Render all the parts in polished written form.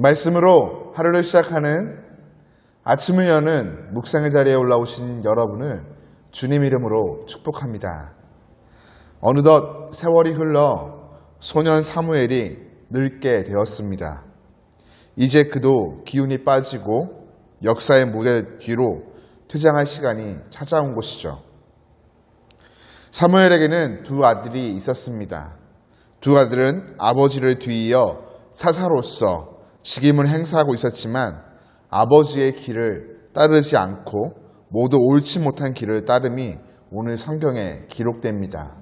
말씀으로 하루를 시작하는 아침을 여는 묵상의 자리에 올라오신 여러분을 주님 이름으로 축복합니다. 어느덧 세월이 흘러 소년 사무엘이 늙게 되었습니다. 이제 그도 기운이 빠지고 역사의 무대 뒤로 퇴장할 시간이 찾아온 것이죠. 사무엘에게는 두 아들이 있었습니다. 두 아들은 아버지를 뒤이어 사사로서 직임을 행사하고 있었지만 아버지의 길을 따르지 않고 모두 옳지 못한 길을 따름이 오늘 성경에 기록됩니다.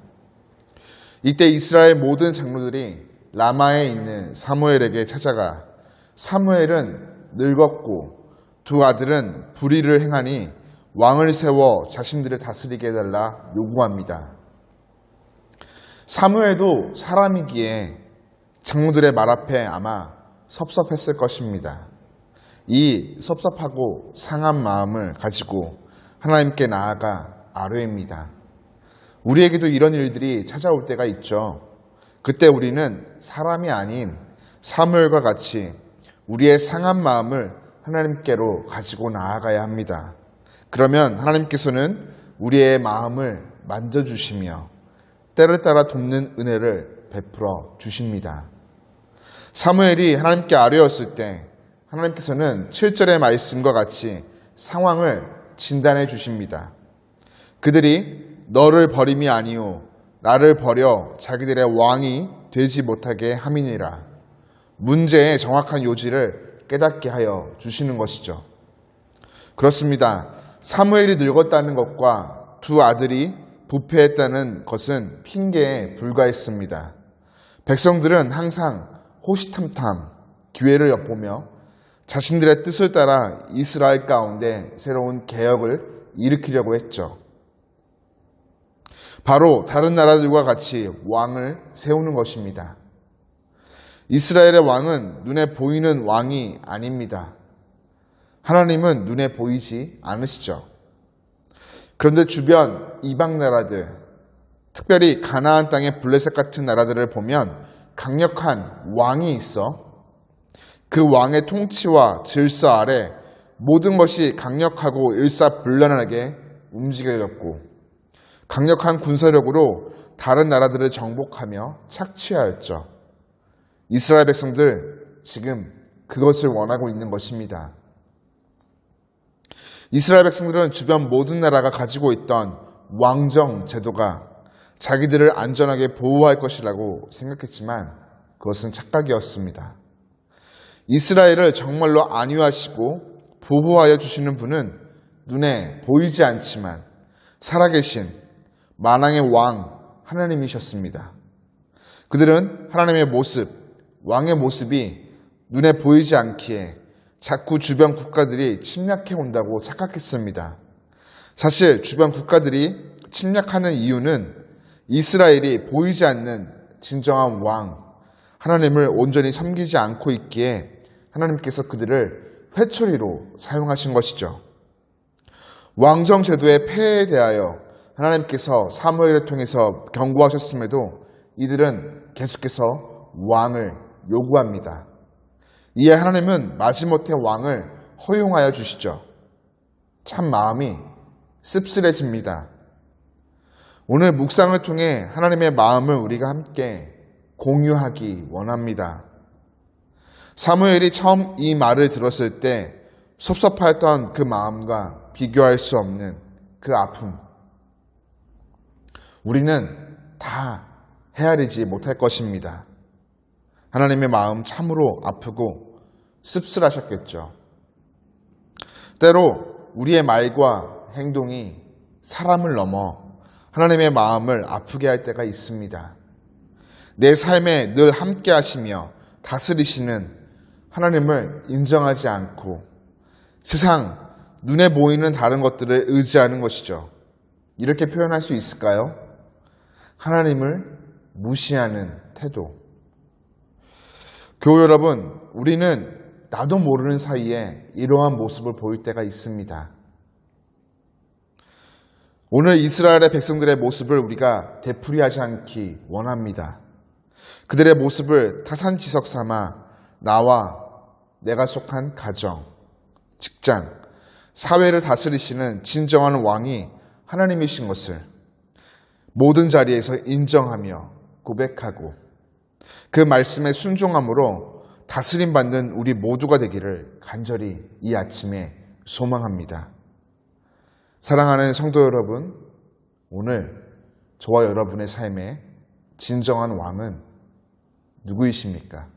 이때 이스라엘 모든 장로들이 라마에 있는 사무엘에게 찾아가 사무엘은 늙었고 두 아들은 불의를 행하니 왕을 세워 자신들을 다스리게 해달라 요구합니다. 사무엘도 사람이기에 장로들의 말 앞에 아마 섭섭했을 것입니다. 이 섭섭하고 상한 마음을 가지고 하나님께 나아가 아뢰입니다. 우리에게도 이런 일들이 찾아올 때가 있죠. 그때 우리는 사람이 아닌 사무엘과 같이 우리의 상한 마음을 하나님께로 가지고 나아가야 합니다. 그러면 하나님께서는 우리의 마음을 만져주시며 때를 따라 돕는 은혜를 베풀어 주십니다. 사무엘이 하나님께 아뢰었을 때 하나님께서는 7절의 말씀과 같이 상황을 진단해 주십니다. 그들이 너를 버림이 아니오 나를 버려 자기들의 왕이 되지 못하게 함이니라. 문제의 정확한 요지를 깨닫게 하여 주시는 것이죠. 그렇습니다. 사무엘이 늙었다는 것과 두 아들이 부패했다는 것은 핑계에 불과했습니다. 백성들은 항상 호시탐탐 기회를 엿보며 자신들의 뜻을 따라 이스라엘 가운데 새로운 개혁을 일으키려고 했죠. 바로 다른 나라들과 같이 왕을 세우는 것입니다. 이스라엘의 왕은 눈에 보이는 왕이 아닙니다. 하나님은 눈에 보이지 않으시죠. 그런데 주변 이방 나라들, 특별히 가나안 땅의 블레셋 같은 나라들을 보면 강력한 왕이 있어 그 왕의 통치와 질서 아래 모든 것이 강력하고 일사불란하게 움직여졌고 강력한 군사력으로 다른 나라들을 정복하며 착취하였죠. 이스라엘 백성들 지금 그것을 원하고 있는 것입니다. 이스라엘 백성들은 주변 모든 나라가 가지고 있던 왕정 제도가 자기들을 안전하게 보호할 것이라고 생각했지만 그것은 착각이었습니다. 이스라엘을 정말로 안위하시고 보호하여 주시는 분은 눈에 보이지 않지만 살아계신 만왕의 왕 하나님이셨습니다. 그들은 하나님의 모습, 왕의 모습이 눈에 보이지 않기에 자꾸 주변 국가들이 침략해 온다고 착각했습니다. 사실 주변 국가들이 침략하는 이유는 이스라엘이 보이지 않는 진정한 왕, 하나님을 온전히 섬기지 않고 있기에 하나님께서 그들을 회초리로 사용하신 것이죠. 왕정 제도의 폐해에 대하여 하나님께서 사무엘을 통해서 경고하셨음에도 이들은 계속해서 왕을 요구합니다. 이에 하나님은 마지못해 왕을 허용하여 주시죠. 참 마음이 씁쓸해집니다. 오늘 묵상을 통해 하나님의 마음을 우리가 함께 공유하기 원합니다. 사무엘이 처음 이 말을 들었을 때 섭섭하였던 그 마음과 비교할 수 없는 그 아픔. 우리는 다 헤아리지 못할 것입니다. 하나님의 마음 참으로 아프고 씁쓸하셨겠죠. 때로 우리의 말과 행동이 사람을 넘어 하나님의 마음을 아프게 할 때가 있습니다. 내 삶에 늘 함께 하시며 다스리시는 하나님을 인정하지 않고 세상 눈에 보이는 다른 것들을 의지하는 것이죠. 이렇게 표현할 수 있을까요? 하나님을 무시하는 태도. 교우 여러분, 우리는 나도 모르는 사이에 이러한 모습을 보일 때가 있습니다. 오늘 이스라엘의 백성들의 모습을 우리가 되풀이하지 않기 원합니다. 그들의 모습을 타산지석 삼아 나와 내가 속한 가정, 직장, 사회를 다스리시는 진정한 왕이 하나님이신 것을 모든 자리에서 인정하며 고백하고 그 말씀에 순종함으로 다스림 받는 우리 모두가 되기를 간절히 이 아침에 소망합니다. 사랑하는 성도 여러분, 오늘 저와 여러분의 삶에 진정한 왕은 누구이십니까?